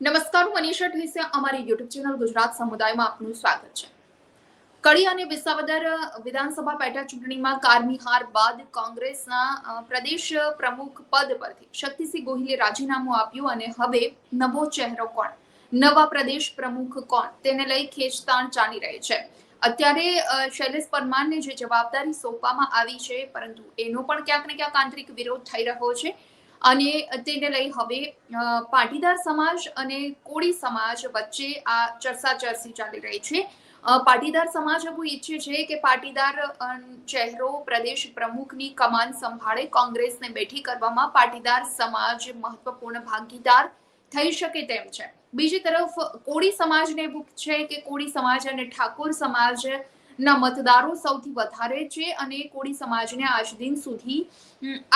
નમસ્કાર, હું મનીષા ઠેસિયા. અમારી યુટ્યુબ ચેનલ ગુજરાત સમુદાયમાં આપનું સ્વાગત છે. કડી અને વિસાવદર વિધાનસભા પેટા ચૂંટણીમાં કારમી હાર બાદ કોંગ્રેસના પ્રદેશ પ્રમુખ પદ પરથી શક્તિસિંહ ગોહિલે રાજીનામું આપ્યું અને હવે નવો ચહેરો કોણ, નવા પ્રદેશ પ્રમુખ કોણ, તેને લઈ ખેંચતાણ ચાલી રહી છે. અત્યારે શૈલેષ પરમારને જે જવાબદારી સોંપવામાં આવી છે, પરંતુ એનો પણ ક્યાંક ને ક્યાંક આંતરિક વિરોધ થઈ રહ્યો છે. અને તેને લઈ હવે પાટીદાર સમાજ અને કોળી સમાજ વચ્ચે આ ચર્ચાચર્ચી ચાલી રહી છે. પાટીદાર સમાજ એવું ઈચ્છે છે કે પાટીદાર ચહેરો પ્રદેશ પ્રમુખની કમાન સંભાળે. કોંગ્રેસને બેઠી કરવામાં પાટીદાર સમાજ મહત્વપૂર્ણ ભાગીદાર થઈ શકે તેમ છે. બીજી તરફ કોળી સમાજને એવું છે કે કોળી સમાજ અને ઠાકોર સમાજ ના મતદારો સૌથી વધારે છે અને કોળી સમાજને આજ દિન સુધી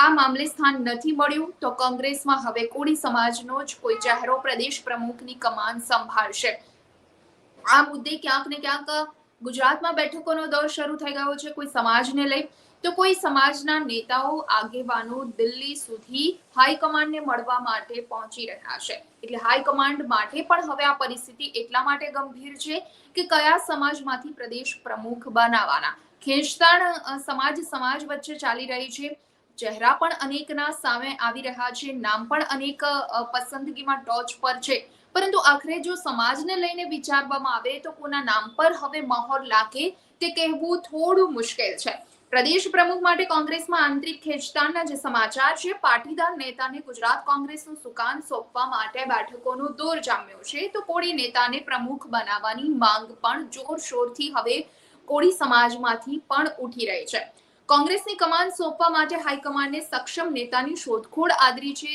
આ મામલે સ્થાન નથી મળ્યું. તો કોંગ્રેસમાં હવે કોળી સમાજનો જ કોઈ ચહેરો પ્રદેશ પ્રમુખની કમાન સંભાળશે. આ મુદ્દે ક્યાંક ને ક્યાંક ગુજરાતમાં બેઠકોનો દોર શરૂ થઈ ગયો છે. કોઈ સમાજને લઈ તો કોઈ સમાજના નેતાઓ આગેવાનો દિલ્હી સુધી હાઈકમાન્ડને મળવા માટે પહોંચી રહ્યા છે. એટલે હાઈકમાન્ડ માટે પણ હવે આ પરિસ્થિતિ એટલા માટે ગંભીર છે કે કયા સમાજમાંથી પ્રદેશ પ્રમુખ બનાવવાના. ખેંચતાણ સમાજ વચ્ચે ચાલી રહી છે. ચહેરા પણ અનેકના સામે આવી રહ્યા છે, નામ પણ અનેક પસંદગીમાં ટોચ પર છે. પરંતુ આખરે જો સમાજને લઈને વિચારવામાં આવે તો કોના નામ પર હવે મહોર લાગે તે કહેવું થોડું મુશ્કેલ છે. પ્રદેશ પ્રમુખ માટે કોંગ્રેસમાં આંતરિક ખેંચતાણના જે સમાચાર છે, પાટીદાર નેતાને ગુજરાત કોંગ્રેસનું સુકાન સોંપવા માટે બેઠકોનો દોર જામ્યો છે. તો કોળી નેતાને પ્રમુખ બનાવવાની માંગ પણ જોરશોરથી હવે કોળી સમાજમાંથી પણ ઉઠી રહી છે. કોંગ્રેસની કમાન સોંપવા માટે હાઈકમાન્ડને સક્ષમ નેતાની શોધખોળ આદરી છે.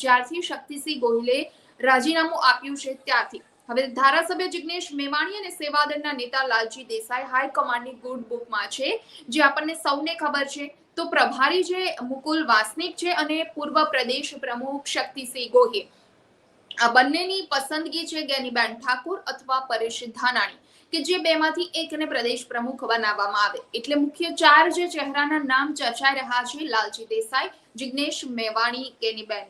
જ્યારથી શક્તિસિંહ ગોહિલે રાજીનામું આપ્યું છે ત્યારથી હવે ધારાસભ્ય જિગ્નેશ મેવાણી અને સેવાદળના નેતા લાલજી દેસાઈ હાઈકમાન્ડની ગુડ બુકમાં છે, જે આપણને સૌને ખબર છે. તો પ્રભારી જે મુકુલ વાસનિક છે અને પૂર્વ પ્રદેશ પ્રમુખ શક્તિસિંહ ગોહિલ, આ બંનેની પસંદગી છે જ્ઞાનીબેન ઠાકોર અથવા પરેશ ધાનાણી, કે જે બેમાંથી એકને પ્રદેશ પ્રમુખ બનાવવામાં આવે. એટલે મુખ્ય ચાર જે ચહેરાના નામ ચર્ચાઈ રહ્યા છે, લાલજી દેસાઈ, જિગ્નેશ મેવાણી, જ્ઞાનીબેન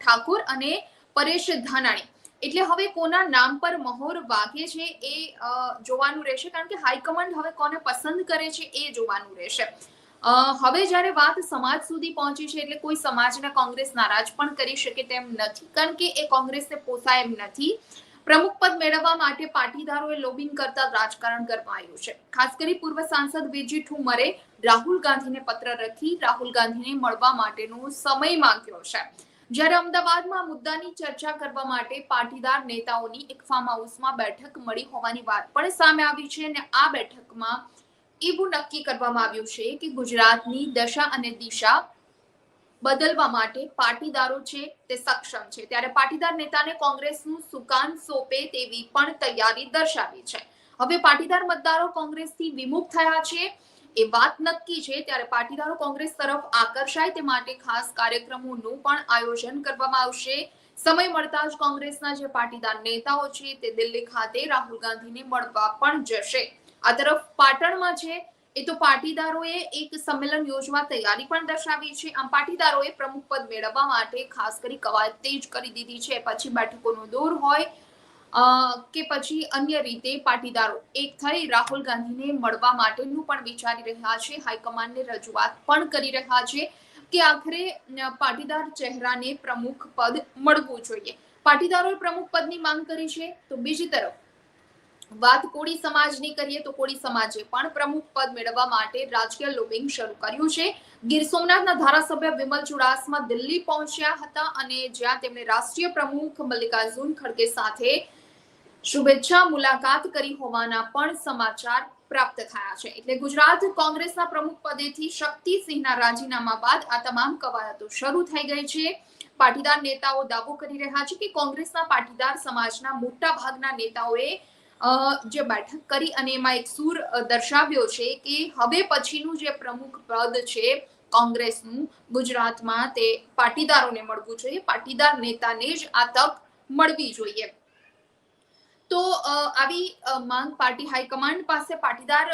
ઠાકોર અને પરેશ ધાનાણી. એટલે હવે કોના નામ પર મહોર વાગે છે એ જોવાનું રહેશે, કારણ કે હાઈકમાન્ડ હવે કોને પસંદ કરે છે એ જોવાનું રહેશે. હવે જ્યારે વાત સમાજ સુધી પહોંચી છે એટલે કોઈ સમાજને કોંગ્રેસ નારાજ પણ કરી શકે તેમ નથી, કારણ કે એ કોંગ્રેસને પોસાય એમ નથી. પ્રમુખ પદ મેળવવા માટે પાટીદારોએ લોબિંગ કરતા રાજકારણ કરવામાં આવ્યું છે. ખાસ કરી પૂર્વ સાંસદ વિરજી ઠુમરે રાહુલ ગાંધીને પત્ર લખી રાહુલ ગાંધીને મળવા માટેનો સમય માંગ્યો છે. જ્યારે અમદાવાદમાં મુદ્દાની ચર્ચા કરવા માટે પાટીદાર નેતાઓની એક ફાર્મ હાઉસમાં બેઠક મળી હોવાની વાત પણ સામે આવી છે. અને આ બેઠકમાં એવું નક્કી કરવામાં આવ્યું છે કે ગુજરાતની દશા અને દિશા બદલવા માટે પાટીદારો છે તે સક્ષમ છે. ત્યારે પાટીદાર નેતાને કોંગ્રેસનું સુકાન સોંપે તેવી પણ તૈયારી દર્શાવી છે. હવે પાટીદાર મતદારો કોંગ્રેસથી વિમુખ થયા છે એ વાત નક્કી છે. ત્યારે પાટીદારો કોંગ્રેસ તરફ આકર્ષાય તે માટે ખાસ કાર્યક્રમોનું પણ આયોજન કરવામાં આવશે. સમય મળતા જ કોંગ્રેસના જે પાટીદાર નેતાઓ છે તે દિલ્હી ખાતે રાહુલ ગાંધીને મળવા પણ જશે. આ તરફ પાટણમાં છે એ તો પાટીદારોએ એક સંમેલન યોજવા તૈયારી પણ દર્શાવી છે. આમ પાટીદારોએ પ્રમુખ પદ મેળવવા માટે ખાસ કરી કવાયત તેજ કરી દીધી છે. પછી બેઠકોનો દોર હોય કે પછી અન્ય રીતે પાટીદારો એક થઈ રાહુલ ગાંધીને મળવા માટેનું પણ વિચારી રહ્યા છે. હાઈકમાન્ડને રજૂઆત પણ કરી રહ્યા છે કે આખરે પાટીદાર ચહેરાને પ્રમુખ પદ મળવું જોઈએ. પાટીદારોએ પ્રમુખ પદની માંગ કરી છે. તો બીજી તરફ વાત કોળી સમાજની કરીએ તો કોળી સમાજે પણ પ્રમુખ પદ મેળવવા માટે રાજકીય લોબિંગ શરૂ કર્યું છે. ગીર સોમનાથના ધારાસભ્ય વિમલ ચુડાસમા દિલ્હી પહોંચ્યા હતા અને જ્યાં તેમણે રાષ્ટ્રીય પ્રમુખ મલ્લિકાર્જુન ખડગે સાથે શુભેચ્છા મુલાકાત કરી હોવાના પણ સમાચાર પ્રાપ્ત થયા છે. એટલે ગુજરાત કોંગ્રેસના પ્રમુખ પદેથી શક્તિસિંહના રાજીનામા બાદ આ તમામ કવાયતો શરૂ થઈ ગઈ છે. પાટીદાર નેતાઓ દાવો કરી રહ્યા છે કે કોંગ્રેસના પાટીદાર સમાજના મોટા ભાગના નેતાઓએ જે બેઠક કરી અને એમાં એક સૂર દર્શાવ્યો છે કે હવે પછીનું જે પ્રમુખ પદ છે કોંગ્રેસનું ગુજરાતમાં તે પાટીદારોને મળવું જોઈએ. પાટીદાર નેતાને જ આ તક મળવી જોઈએ. તો આવી માંગ પાર્ટી હાઈકમાન્ડ પાસે પાટીદાર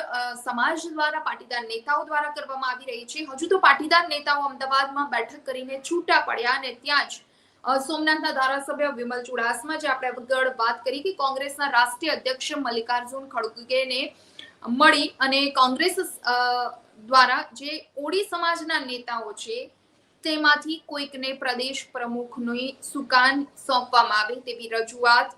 સમાજ દ્વારા, પાટીદાર નેતાઓ દ્વારા કરવામાં આવી રહી છે. હજુ તો પાટીદાર નેતાઓ અમદાવાદમાં બેઠક કરીને છૂટા પડ્યા અને ત્યાં જ સોમનાથના ધારાસભ્ય વિમલ ચુડાસમા, જે આપણે આગળ વાત કરી કે કોંગ્રેસના રાષ્ટ્રીય અધ્યક્ષ મલ્લિકાર્જુન ખડગેને મળી અને કોંગ્રેસ દ્વારા જે કોળી સમાજના નેતાઓ છે તેમાંથી કોઈકને પ્રદેશ પ્રમુખની સુકાન સોંપવામાં આવે તેવી રજૂઆત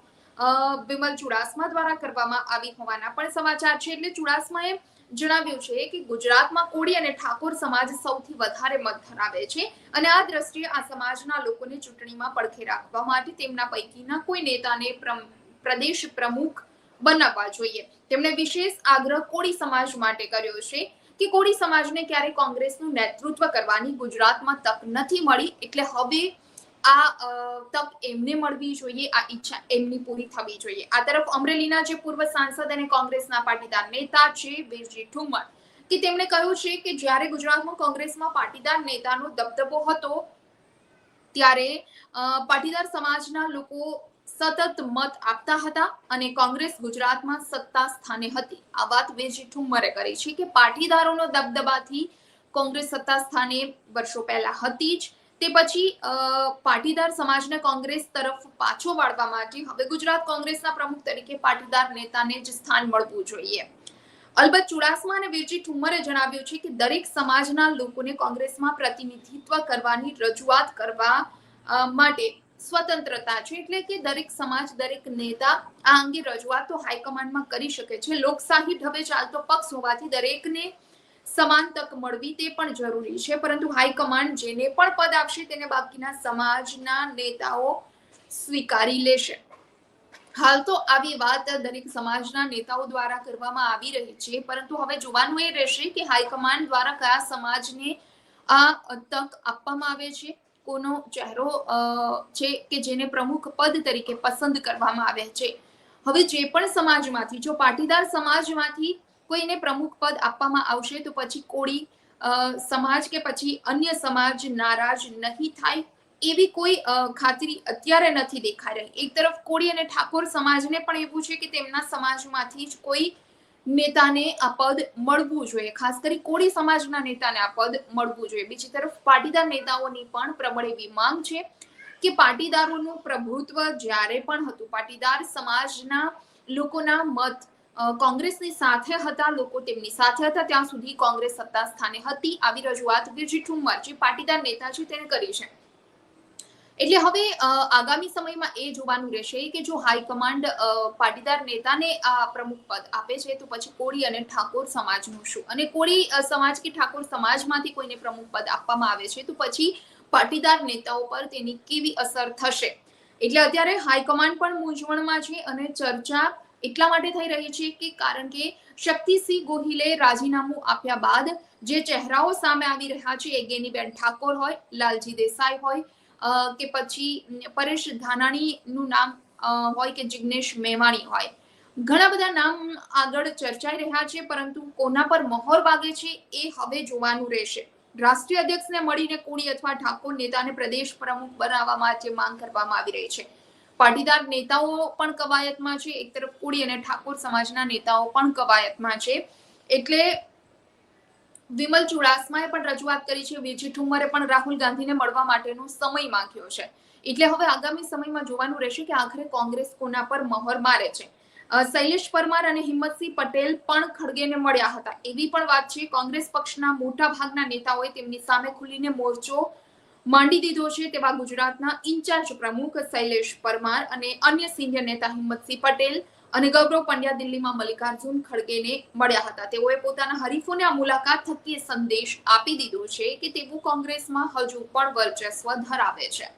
વિમલ ચુડાસમા દ્વારા કરવામાં આવી હોવાના પણ સમાચાર છે. એટલે ચુડાસમાએ જણાવ્યું છે કે ગુજરાતમાં કોળી અને ઠાકોર સમાજ સૌથી વધારે મત ધરાવે છે અને આ દ્રષ્ટિએ આ સમાજના લોકોને ચૂંટણીમાં પડખે રાખવા માટે તેમના પૈકીના કોઈ નેતાને પ્રદેશ પ્રમુખ બનાવવા જોઈએ. તેમણે વિશેષ આગ્રહ કોળી સમાજ માટે કર્યો છે કે કોળી સમાજને ક્યારે કોંગ્રેસનું નેતૃત્વ કરવાની ગુજરાતમાં તક નથી મળી, એટલે હવે આ તક એમને મળવી જોઈએ, આ ઈચ્છા એમની પૂરી થવી જોઈએ. આ તરફ અમરેલીના જે પૂર્વ સાંસદ અને કોંગ્રેસના પાટીદાર નેતા છે વીરજી ઠુમ્મર, કે તેમણે કહ્યું છે કે જ્યારે ગુજરાતમાં કોંગ્રેસમાં પાટીદાર નેતાનો દબદબો હતો ત્યારે પાટીદાર સમાજના લોકો સતત મત આપતા હતા અને કોંગ્રેસ ગુજરાતમાં સત્તા સ્થાને હતી. આ વાત વીરજી ઠુમ્મરે કરી છે કે પાટીદારોનો દબદબાથી કોંગ્રેસ સત્તા સ્થાને વર્ષો પહેલા હતી જ. તે પછી પાટીદાર સમાજને કોંગ્રેસ તરફ પાછો વાળવા માટે હવે ગુજરાત કોંગ્રેસના પ્રમુખ તરીકે પાટીદાર નેતાને જ સ્થાન મળવું જોઈએ. અલબત્ત ચુડાસમા અને વીરજી ઠુમ્મરે જણાવ્યું છે કે દરેક સમાજના લોકોને કોંગ્રેસમાં પ્રતિનિધિત્વ કરવાની રજૂઆત કરવા માટે સ્વતંત્રતા છે, એટલે કે દરેક સમાજ, દરેક નેતા આ અંગે રજૂઆત તો હાઈકમાન્ડમાં કરી શકે છે. લોકશાહી ઢબે ચાલતો પક્ષ હોવાથી દરેકને સમાન તક મળવી તે પણ જરૂરી છે, પરંતુ હાઈકમાન્ડ જેને પણ પદ આપશે તેને બાકીના સમાજના નેતાઓ સ્વીકારી લેશે. હાલ તો આવી વાત દરેક સમાજના નેતાઓ દ્વારા કરવામાં આવી રહી છે, પરંતુ હવે જોવાનું એ રહેશે કે હાઈકમાન્ડ દ્વારા કયા સમાજને આ તક આપવામાં આવે છે, કોનો ચહેરો છે કે જેને પ્રમુખ પદ તરીકે પસંદ કરવામાં આવે છે. હવે જે પણ સમાજમાંથી, જો પાટીદાર સમાજમાંથી કોઈને પ્રમુખ પદ આપવામાં આવશે તો પછી કોળી સમાજ કે પછી અન્ય સમાજ નારાજ નહીં થાય એવી કોઈ ખાતરી અત્યારે નથી દેખાઈ રહી. એક તરફ કોળી અને ઠાકોર સમાજને પણ એવું છે કે તેમના સમાજમાંથી જ કોઈ નેતાને આ પદ મળવું જોઈએ, ખાસ કરી કોળી સમાજના નેતાને આ પદ મળવું જોઈએ. બીજી તરફ પાટીદાર નેતાઓની પણ પ્રબળ એવી માંગ છે કે પાટીદારોનું પ્રભુત્વ જ્યારે પણ હતું, પાટીદાર સમાજના લોકોના મત કોંગ્રેસની સાથે હતા, લોકો તેમની સાથે હતા ત્યાં સુધી કોંગ્રેસ સત્તા સ્થાને હતી. આવી રજૂઆત વીરજી ઠુમ્મર, જે પાટીદાર નેતા છે, તેને કરી છે. એટલે હવે આગામી સમયમાં એ જોવાનું રહેશે કે જો હાઈકમાન્ડ પાટીદાર નેતાને આ પ્રમુખ પદ આપે છે તો પછી કોળી અને ઠાકોર સમાજનું શું, અને કોળી સમાજ કે ઠાકોર સમાજમાંથી કોઈને પ્રમુખ પદ આપવામાં આવે છે તો પછી પાટીદાર નેતાઓ પર તેની કેવી અસર થશે. એટલે અત્યારે હાઈકમાન્ડ પણ મૂંઝવણમાં છે અને ચર્ચા એટલા માટે થઈ રહી છે કે કારણ કે શક્તિસિંહ ગોહિલે રાજીનામું આપ્યા બાદ જે ચહેરાઓ સામે આવી રહ્યા છે, એ ગેનીબેન ઠાકોર હોય, લાલજી દેસાઈ હોય કે પછી પરેશ ધાનાણીનું નામ હોય કે જિગ્નેશ મેવાણી હોય, ઘણા બધા નામ આગળ ચર્ચાઈ રહ્યા છે, પરંતુ કોના પર મહોર વાગે છે એ હવે જોવાનું રહેશે. રાષ્ટ્રીય અધ્યક્ષને મળીને કોળી અથવા ઠાકોર નેતાને પ્રદેશ પ્રમુખ બનાવવા માટે માંગ કરવામાં આવી રહી છે. પાટીદાર નેતાઓ પણ કવાયતમાં છે, એક તરફ કોળી અને ઠાકોર સમાજના નેતાઓ પણ કવાયતમાં છે. એટલે વિમલ ચુડાસમાએ પણ રજૂઆત કરી છે, વીરજી ઠુમ્મરે પણ રાહુલ ગાંધીને મળવા માટેનો સમય માંગ્યો છે. એટલે હવે આગામી સમયમાં જોવાનું રહેશે કે આખરે કોંગ્રેસ કોના પર મહોર મારે છે. શૈલેષ પરમાર અને હિંમતસિંહ પટેલ પણ ખડગેને મળ્યા હતા એવી પણ વાત છે. કોંગ્રેસ પક્ષના મોટા ભાગના નેતાઓએ તેમની સામે ખુલીને મોરચો માંડી દીધો છે. તેવા ગુજરાતના ઇન્ચાર્જ પ્રમુખ શૈલેષ પરમાર અને અન્ય સિનિયર નેતા હિંમતસિંહ પટેલ અને ગૌરવ પંડ્યા દિલ્હીમાં મલ્લિકાર્જુન ખડગેને મળ્યા હતા. તેઓએ પોતાના હરીફોને આ મુલાકાત થકી સંદેશ આપી દીધો છે કે તેઓ કોંગ્રેસમાં હજુ પણ વર્ચસ્વ ધરાવે છે.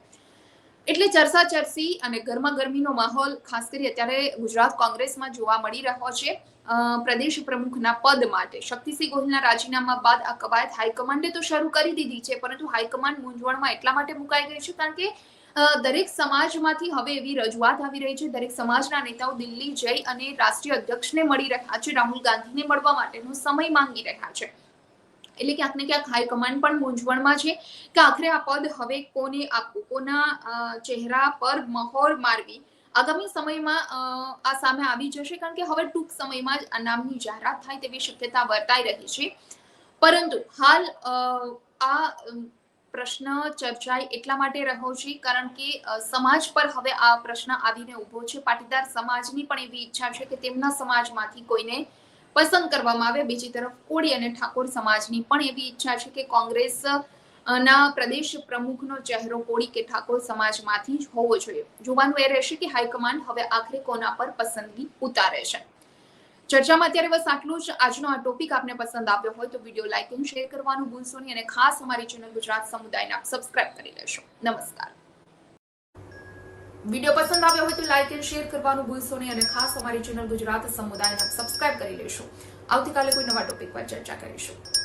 એટલે ચર્ચાચર્ચી અને ગરમાગરમીનો માહોલ ખાસ કરી અત્યારે ગુજરાત કોંગ્રેસમાં જોવા મળી રહ્યો છે. પ્રદેશ પ્રમુખના પદ માટે શક્તિસિંહ ગોહિલના રાજીનામા બાદ આ કવાયત હાઈકમાન્ડે તો શરૂ કરી દીધી છે, પરંતુ હાઈકમાન્ડ મૂંઝવણમાં એટલા માટે મુકાઈ ગઈ છે કારણ કે દરેક સમાજમાંથી હવે એવી રજૂઆત આવી રહી છે, દરેક સમાજના નેતાઓ દિલ્હી જઈ અને રાષ્ટ્રીય અધ્યક્ષને મળી રહ્યા છે, રાહુલ ગાંધીને મળવા માટેનો સમય માંગી રહ્યા છે. એટલે ક્યાંક ને ક્યાંક હાઈકમાન્ડ પણ મૂંઝવણમાં છે કે આખરે આ પદ હવે કોને આપવું, કોના ચહેરા પર મહોર મારવી. આગામી સમયમાં આ સામે આવી જશે કારણ કે હવે ટૂંક સમયમાં જ આ નામની જાહેરાત થાય તેવી શક્યતા વર્તાઈ રહી છે. પરંતુ હાલ આ પ્રશ્ન ચર્ચાઈ એટલા માટે રહ્યો છે કારણ કે સમાજ પર હવે આ પ્રશ્ન આવીને ઊભો છે. પાટીદાર સમાજની પણ એવી ઈચ્છા છે કે તેમના સમાજમાંથી કોઈને પસંદ કરવામાં આવે. બીજી તરફ કોળી અને ઠાકોર સમાજની પણ એવી ઈચ્છા છે કે કોંગ્રેસ ના પ્રદેશ પ્રમુખનો ચહેરો કોળી કે ઠાકોર સમાજમાંથી જ હોવો જોઈએ. જોવાનું એ રહેશે કે હાઈકમાન્ડ હવે આખરે કોના પર પસંદગી ઉતારે છે. ચર્ચામાં અત્યારે બસ આટલું જ. આજનો આ ટોપિક આપને પસંદ આવ્યો હોય તો વિડીયો લાઈક અને શેર કરવાનું ભૂલશો નહીં અને ખાસ અમારી ચેનલ ગુજરાત સમુદાયને આપ સબસ્ક્રાઇબ કરી લેશો. નમસ્કાર. વિડીયો પસંદ આવ્યો હોય તો લાઈક અને શેર કરવાનું ભૂલશો નહીં અને ખાસ અમારી ચેનલ ગુજરાત સમુદાયને આપ સબસ્ક્રાઇબ કરી લેશો. આવતીકાલે કોઈ નવા ટોપિક પર ચર્ચા કરીશું.